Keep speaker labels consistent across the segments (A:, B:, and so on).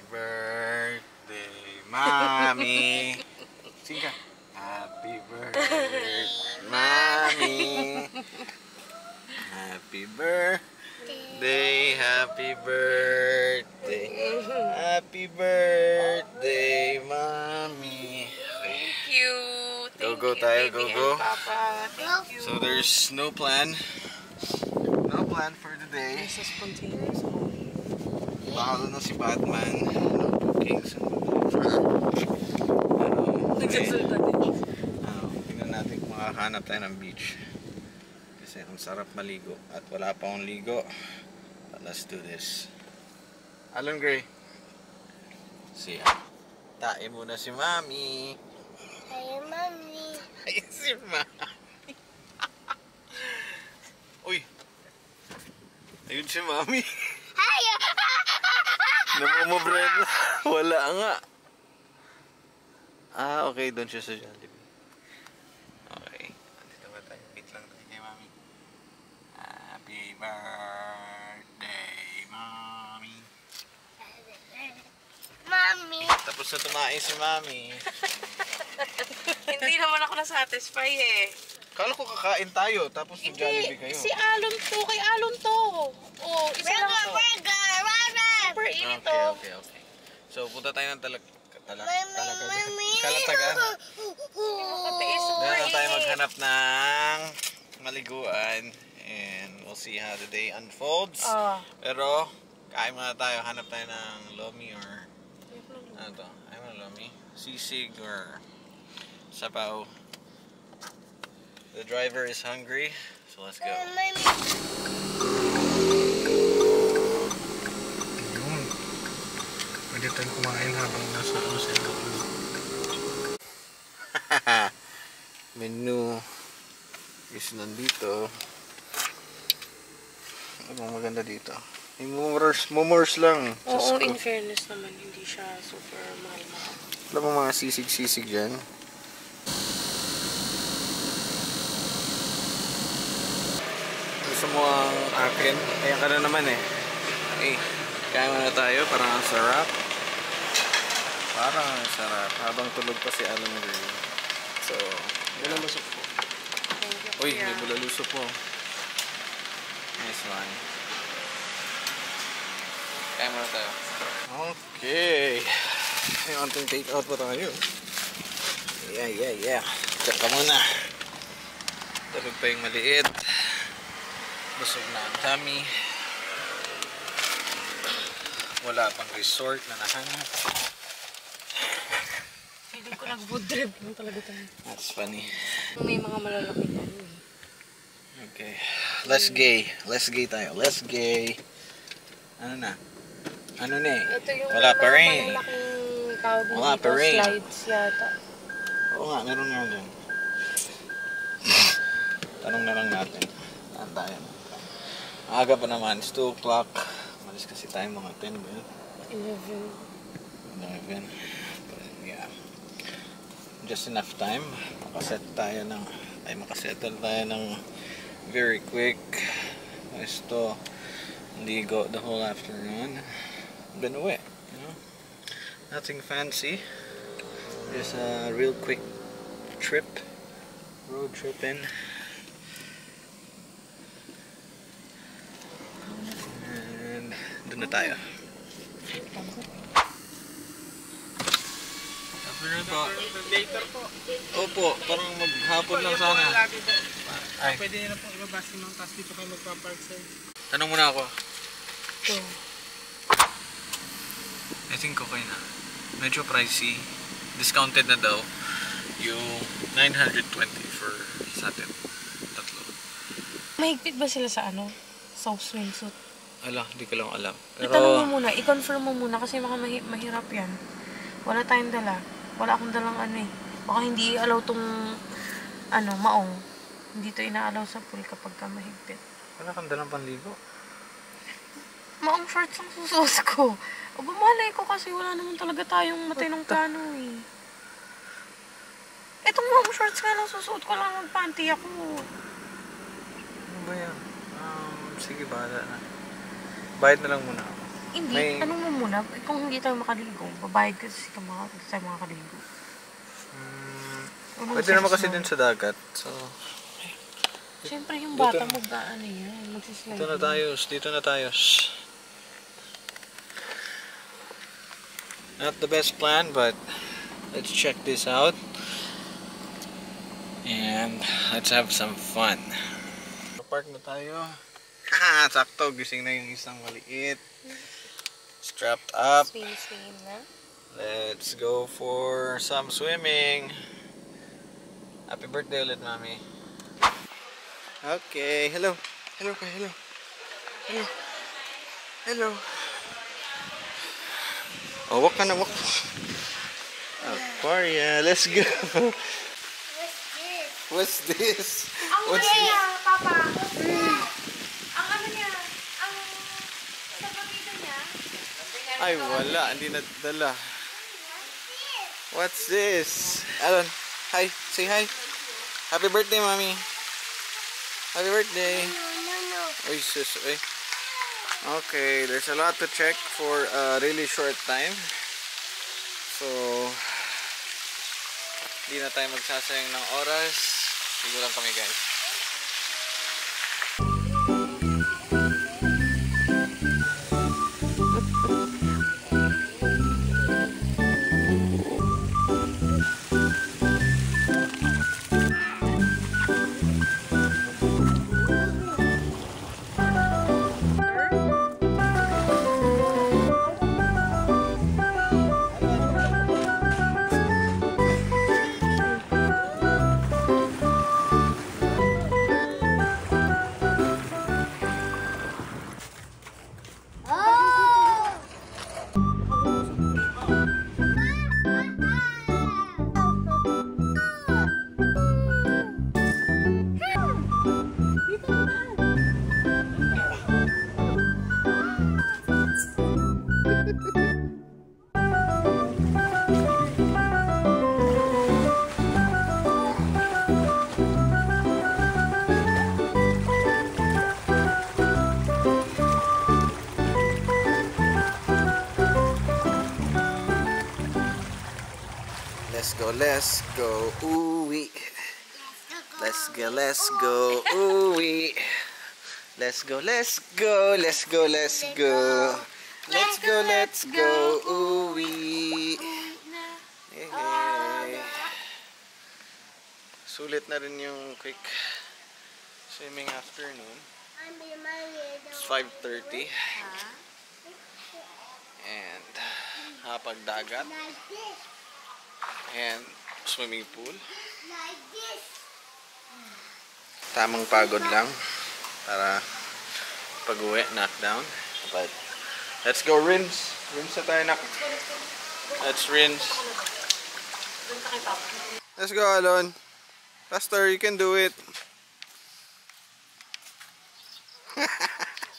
A: birthday, Mommy. Sing ka. Happy birthday, Mommy. Happy birthday, happy birthday. Happy birthday, Mommy.
B: Thank you.
A: Go tayo, go.
B: Papa. Thank you.
A: So there's no plan. No plan for today.
B: It's a spontaneous.
A: Pakalo na si Batman. No bookings.
B: Nagsasalita din.
A: Tingnan natin kung makakahanap tayo ng beach. Kasi ang sarap maligo. At wala pa akong ligo. But let's do this. Alan Gray. Siya. Tae muna si Mami.
C: Hi, Mommy.
A: Ay, si Mami. Uy. Ayun si Mami.
C: Hi!
A: Namumubred. Wala nga. Okay. Doon siya sa Jollibee. Okay. Dito ba tayo? Wait lang tayo kay Mami. Happy birthday, Mami.
C: Mommy.
A: Tapos na tumain si Mami.
B: Hindi naman ako nasatisfy eh.
A: Kala ko kakain tayo. Tapos sa Jollibee kayo.
B: Si Alon to. Kay Alon to. Oh, isa lang to.
C: Burger!
B: Super init to.
A: Okay. So, punta tayo ng Kalatagan.
B: Matiis. Super
A: Doon tayo
B: init.
A: maghanap ng maliguan. And we'll see how the day unfolds. Pero, kain muna tayo. Hanap tayo ng lomi or ano to? Ayaw mo lomi? Sisig or sabaw. The driver is hungry. So, let's go. Pwede tayong kumain habang nasa menu is nandito. Anong maganda dito? Momors lang.
B: Oo, in fairness naman, hindi siya super mahal-mahal.
A: Wala mo mga sisig-sisig dyan. Gusto mo ang akin? Ayan ka na naman eh. Okay, kaya muna tayo. Parang ang sarap. Parang ang sarap. Habang tulog pa si Alan Gray. So, yun ang lusok po. Uy, may bulaluso po. Nice one. Kaya muna tayo. Okay. May onting take out pa tayo. Yeah. Check ka muna. Tulog pa yung maliit. Busog na ang tummy. Wala pang resort na nahanap.
B: Feeling ko nag-food trip lang talaga tayo.
A: That's funny.
B: May mga malalaki na.
A: Okay. Let's gay tayo. Let's gay. Ano na? Ano na eh?
B: Ito yung
A: wala pa rin.
B: malaking tawag mo
A: Wala
B: dito,
A: pa rin.
B: slides yata.
A: Oo nga, meron nga dyan. Tanong na lang natin. Saan tayo? Aga pa naman. It's 2 o'clock. Malis kasi tayo mga 10 ba yun? 11. But yeah. Just enough time. Makasettle tayo ng very quick. Ito, ligo the whole afternoon. Been away. You know? Nothing fancy. Just a real quick trip. Road trip in. And doon na tayo.
D: Later po.
A: Opo, parang maghapon lang sana. Ay.
D: Pwede nyo na po ibabasi ng taas dito kayo magpa-park side.
A: Tanong muna ako.
B: Ito.
A: I think okay na. Medyo pricey. Discounted na daw. Yung 920 for sa atin. Tatlo.
B: Mahigpit ba sila sa ano? Sa swimsuit?
A: Ala, hindi ko lang alam.
B: Itanong mo muna, i-confirm mo muna kasi baka mahirap yan. Wala tayong dala. Wala akong dalang ano eh. Baka hindi allow tong maong. Hindi to ina-allow sa pool kapag ka mahigpit.
A: Wala kang dalang panligo?
B: Maong shorts ang susuot ko. O bumalay ko kasi wala naman talaga tayong matinong plano eh. Etong maong shorts nga lang susuot ko lang magpanty ako.
A: Ano ba yan? Sige, bahala na. Bayad na lang muna ako.
B: Hindi,
A: May-
B: tanong mo muna. Kung hindi tayo makaligo, babayad kasi tayo makaligo.
A: Pwede naman kasi din sa dagat. So,
B: siyempre yung bata mo ano yan, magsislide.
A: dito na tayo. Not the best plan, but let's check this out. And let's have some fun. Park na tayo. Sakto, gising na yung isang maliit. Strapped up.
B: Swim na.
A: Let's go for some swimming. Happy birthday ulit, Mami. Okay, hello. Hello. Oh, walk ka na, walk. Aquaria, let's go. What's this? What's this?
B: Papa. Ang ano niya, ang sa pamilya niya.
A: Ay, wala. Hindi na dala. What's this? Alon, hi. Say hi. Happy birthday, Mommy. Happy birthday.
C: No.
A: Uy, sus. Uy. Okay, there's a lot to check for a really short time. So, hindi na tayo magsasayang ng oras. Ligo lang kami, guys. Let's go, ooh-wee. Let's go, ooh-wee. Let's go, ooh-wee. Hey. Sulit na rin yung quick swimming afternoon. It's 5:30. And hapagdagat. And swimming pool. Tamang pagod lang para pag-uwi, knockdown. But let's go rinse. Rinse na tayo, nak. Let's rinse. Let's go, Alon. Pastor, you can do it.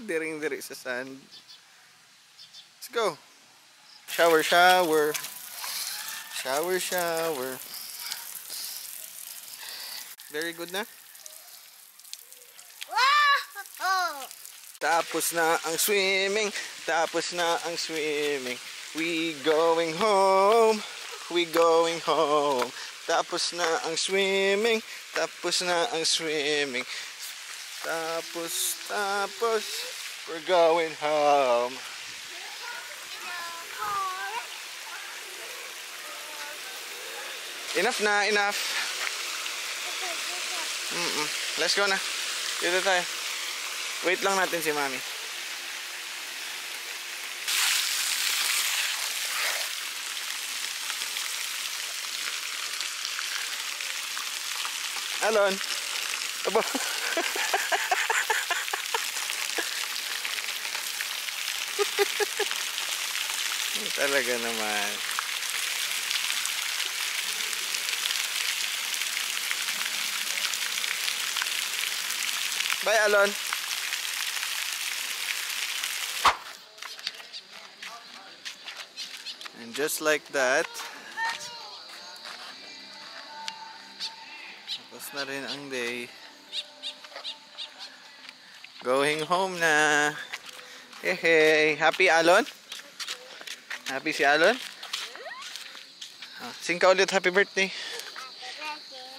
A: Diring-diri sa sand. Let's go. Shower. Very good na.
C: Wow!
A: Tapos na ang swimming. We going home. Tapos na ang swimming. Tapos, we're going home. Enough. Let's go na. Dito tayo. Wait lang natin si Mami. Alon. Aba. Talaga naman. Bye, Alon. And just like that, tapos na rin ang day. Going home na. Hey, happy, Alon? Happy si Alon? Sing ka ulit, happy birthday.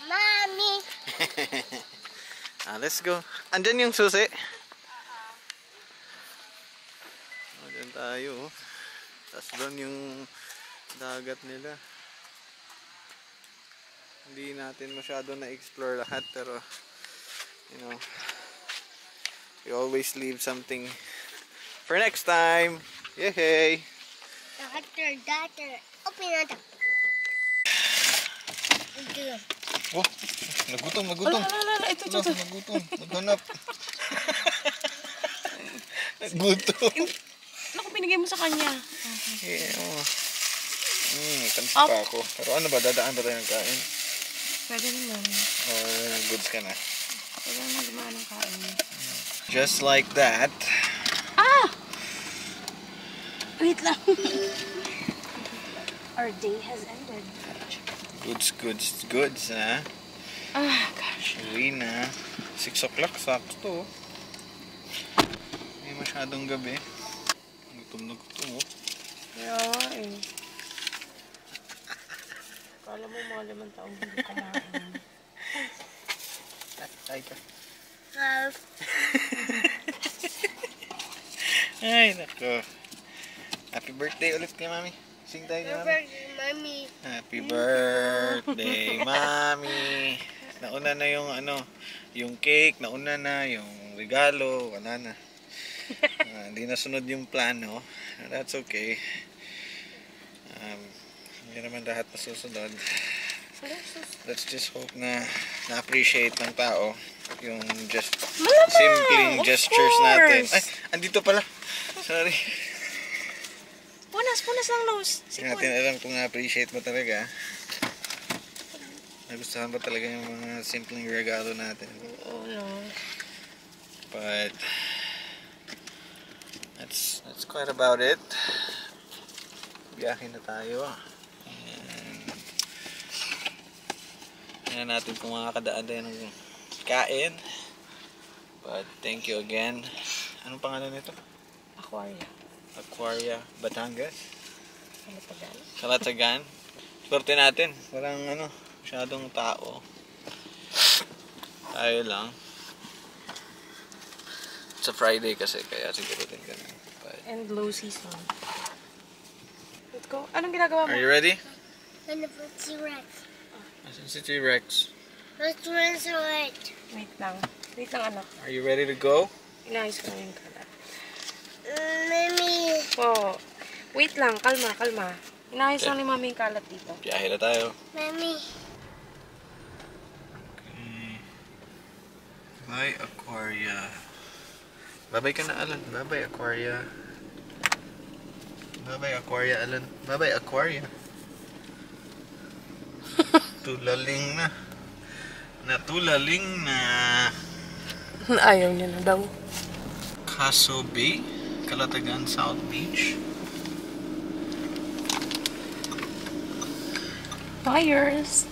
C: Mommy.
A: Let's go. Andyan yung susi. Andyan tayo. Tapos doon yung dagat nila. Hindi natin masyado na-explore lahat, pero you know, we always leave something for next time. Yay!
C: Daughter. Open it up.
A: Oh, nagutom.
B: Ala, ito.
A: Nagutom. Naghanap. Nagutom.
B: Naku, binigay mo sa kanya.
A: Yeah. Kansi pa ako. Pero ano ba, dadaan ba tayo ng kain?
B: Pwede naman.
A: Or goods ka na?
B: Pwede naman dumaan ng kain.
A: Just like that.
B: Wait lang. Our day has ended.
A: Goods, ha?
B: Gosh.
A: Uwi na. 6 o'clock, sakto. Hindi masyadong gabi. Gutom na gutom, oh.
B: Yeah, Kala mo mga 5 taong hindi kumain.
A: Ay ka. Ay, nako. Happy birthday ulit kay Mami. Sing tayo kay Mami.
C: Mommy.
A: Happy birthday, Mami. Nauna na yung yung cake, nauna na yung regalo, wala na. Hindi na sunod yung plano. That's okay. Hindi naman lahat masusunod. Let's just hope na na-appreciate ng tao yung simpleng gestures natin. Ay, andito pala. Sorry.
B: Punas lang nose.
A: Hindi natin alam kung na-appreciate mo talaga. Nagustuhan ba talaga yung mga simpleng regalo natin?
B: Oh no.
A: But that's quite about it. Biyahe na tayo. Tingnan natin kung makakadaan tayo ng kain. But thank you again. Anong pangalan nito? Aquaria, Batangas. Kalatagan. Swerte natin. Walang masyadong tao. Tayo lang. It's a Friday kasi, kaya siguro din ganun. But
B: And low season. Let's go. Anong ginagawa mo?
A: are you ready?
C: And the T-Rex.
A: Asan si T-Rex?
C: Let's run it.
B: Wait lang anak.
A: Are you ready to go?
B: Inayos ko na yung kalat.
C: Mommy.
B: Oh, wait lang. Kalma. Inayos lang ni mami yung kalat dito.
A: Biyahe na tayo.
C: Mommy.
A: Okay. Bye, Aquaria. Bye-bye ka na, Alan. Bye-bye, Aquaria. Bye-bye, Aquaria, Alan. Bye-bye, Aquaria. Tulaling na. Natulaling na.
B: Ayaw niya na daw.
A: Caso Bay, Calatagan South Beach.
B: Buyers.